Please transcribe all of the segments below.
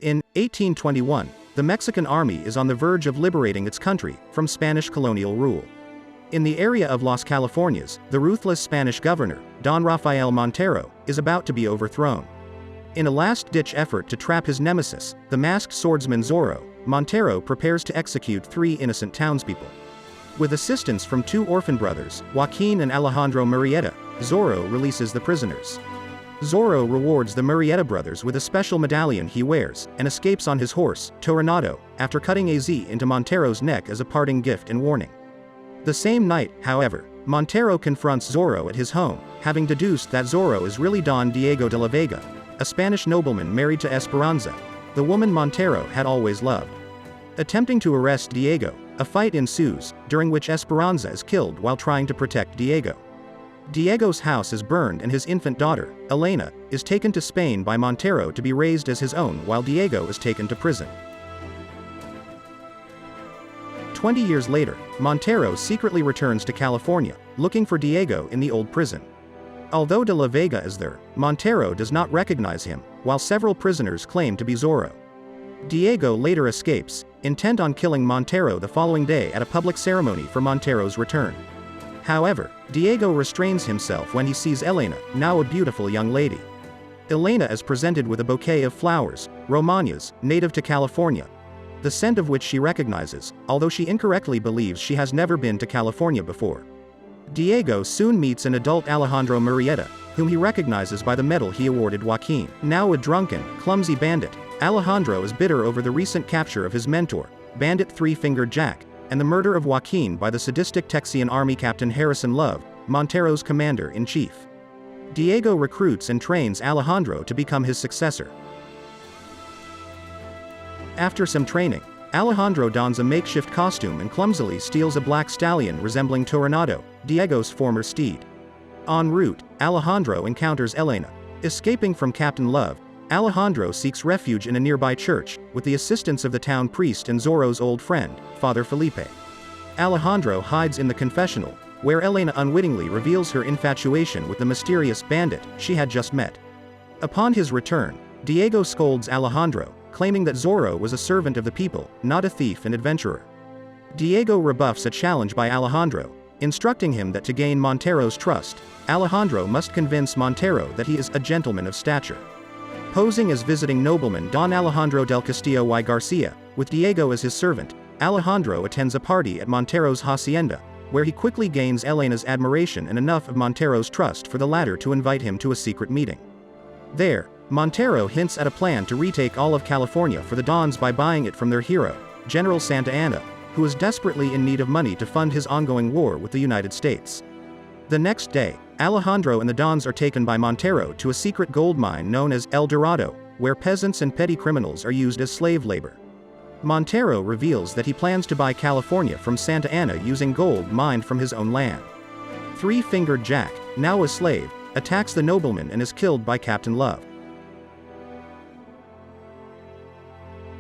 In 1821, the Mexican army is on the verge of liberating its country from Spanish colonial rule. In the area of Las Californias, the ruthless Spanish governor, Don Rafael Montero, is about to be overthrown. In a last-ditch effort to trap his nemesis, the masked swordsman Zorro, Montero prepares to execute 3 innocent townspeople. With assistance from 2 orphan brothers, Joaquin and Alejandro Murrieta, Zorro releases the prisoners. Zorro rewards the Murrieta brothers with a special medallion he wears, and escapes on his horse, Toronado, after cutting a Z into Montero's neck as a parting gift and warning. The same night, however, Montero confronts Zorro at his home, having deduced that Zorro is really Don Diego de la Vega, a Spanish nobleman married to Esperanza, the woman Montero had always loved. Attempting to arrest Diego, a fight ensues, during which Esperanza is killed while trying to protect Diego. Diego's house is burned and his infant daughter, Elena, is taken to Spain by Montero to be raised as his own while Diego is taken to prison. 20 years later, Montero secretly returns to California, looking for Diego in the old prison. Although de la Vega is there, Montero does not recognize him, while several prisoners claim to be Zorro. Diego later escapes, intent on killing Montero the following day at a public ceremony for Montero's return. However, Diego restrains himself when he sees Elena, now a beautiful young lady. Elena is presented with a bouquet of flowers, romanas, native to California, the scent of which she recognizes, although she incorrectly believes she has never been to California before. Diego soon meets an adult Alejandro Murrieta, whom he recognizes by the medal he awarded Joaquin. Now a drunken, clumsy bandit, Alejandro is bitter over the recent capture of his mentor, Bandit Three-Fingered Jack, and the murder of Joaquin by the sadistic Texian Army Captain Harrison Love, Montero's commander-in-chief. Diego recruits and trains Alejandro to become his successor. After some training, Alejandro dons a makeshift costume and clumsily steals a black stallion resembling Toronado, Diego's former steed. En route, Alejandro encounters Elena. Escaping from Captain Love, Alejandro seeks refuge in a nearby church, with the assistance of the town priest and Zorro's old friend, Father Felipe. Alejandro hides in the confessional, where Elena unwittingly reveals her infatuation with the mysterious bandit she had just met. Upon his return, Diego scolds Alejandro, claiming that Zorro was a servant of the people, not a thief and adventurer. Diego rebuffs a challenge by Alejandro, instructing him that to gain Montero's trust, Alejandro must convince Montero that he is a gentleman of stature. Posing as visiting nobleman Don Alejandro del Castillo y Garcia, with Diego as his servant, Alejandro attends a party at Montero's hacienda, where he quickly gains Elena's admiration and enough of Montero's trust for the latter to invite him to a secret meeting. There, Montero hints at a plan to retake all of California for the Dons by buying it from their hero, General Santa Anna, who is desperately in need of money to fund his ongoing war with the United States. The next day, Alejandro and the Dons are taken by Montero to a secret gold mine known as El Dorado, where peasants and petty criminals are used as slave labor. Montero reveals that he plans to buy California from Santa Anna using gold mined from his own land. Three-Fingered Jack, now a slave, attacks the nobleman and is killed by Captain Love.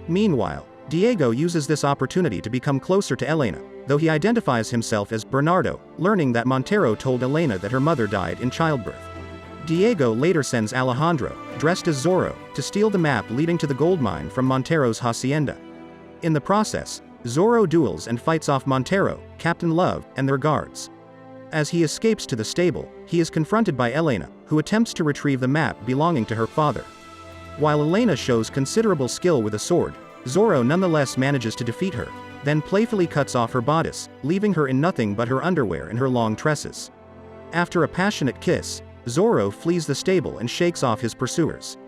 Meanwhile, Diego uses this opportunity to become closer to Elena, though he identifies himself as Bernardo, learning that Montero told Elena that her mother died in childbirth. Diego later sends Alejandro, dressed as Zorro, to steal the map leading to the gold mine from Montero's hacienda. In the process, Zorro duels and fights off Montero, Captain Love, and their guards. As he escapes to the stable, he is confronted by Elena, who attempts to retrieve the map belonging to her father. While Elena shows considerable skill with a sword, Zorro nonetheless manages to defeat her, then playfully cuts off her bodice, leaving her in nothing but her underwear and her long tresses. After a passionate kiss, Zorro flees the stable and shakes off his pursuers.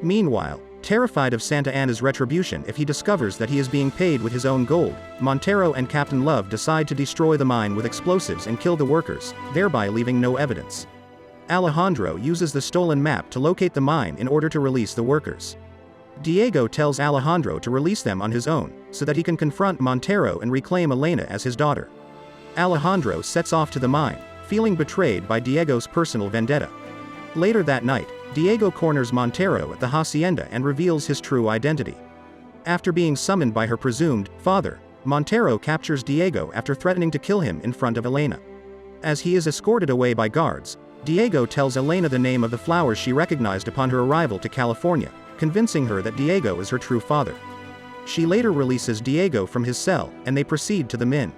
Meanwhile, terrified of Santa Anna's retribution if he discovers that he is being paid with his own gold, Montero and Captain Love decide to destroy the mine with explosives and kill the workers, thereby leaving no evidence. Alejandro uses the stolen map to locate the mine in order to release the workers. Diego tells Alejandro to release them on his own, so that he can confront Montero and reclaim Elena as his daughter. Alejandro sets off to the mine, feeling betrayed by Diego's personal vendetta. Later that night, Diego corners Montero at the hacienda and reveals his true identity. After being summoned by her presumed father, Montero captures Diego after threatening to kill him in front of Elena. As he is escorted away by guards, Diego tells Elena the name of the flowers she recognized upon her arrival to California, convincing her that Diego is her true father. She later releases Diego from his cell, and they proceed to the mine.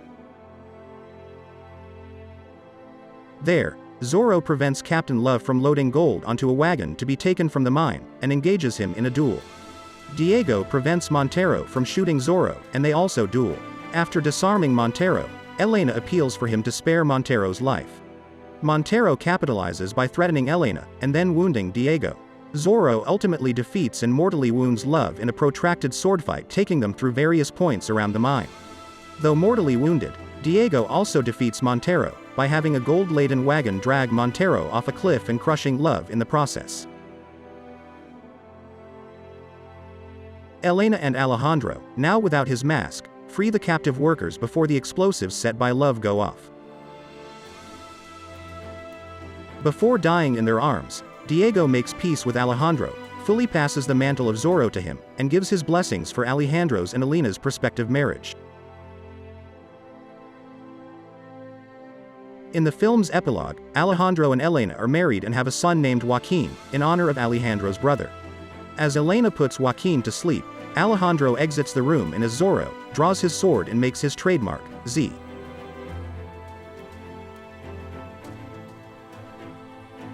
There, Zorro prevents Captain Love from loading gold onto a wagon to be taken from the mine, and engages him in a duel. Diego prevents Montero from shooting Zorro, and they also duel. After disarming Montero, Elena appeals for him to spare Montero's life. Montero capitalizes by threatening Elena, and then wounding Diego. Zorro ultimately defeats and mortally wounds Love in a protracted sword fight, taking them through various points around the mine. Though mortally wounded, Diego also defeats Montero, by having a gold-laden wagon drag Montero off a cliff and crushing Love in the process. Elena and Alejandro, now without his mask, free the captive workers before the explosives set by Love go off. Before dying in their arms, Diego makes peace with Alejandro, fully passes the mantle of Zorro to him, and gives his blessings for Alejandro's and Elena's prospective marriage. In the film's epilogue, Alejandro and Elena are married and have a son named Joaquin, in honor of Alejandro's brother. As Elena puts Joaquin to sleep, Alejandro exits the room and as Zorro, draws his sword and makes his trademark, Z.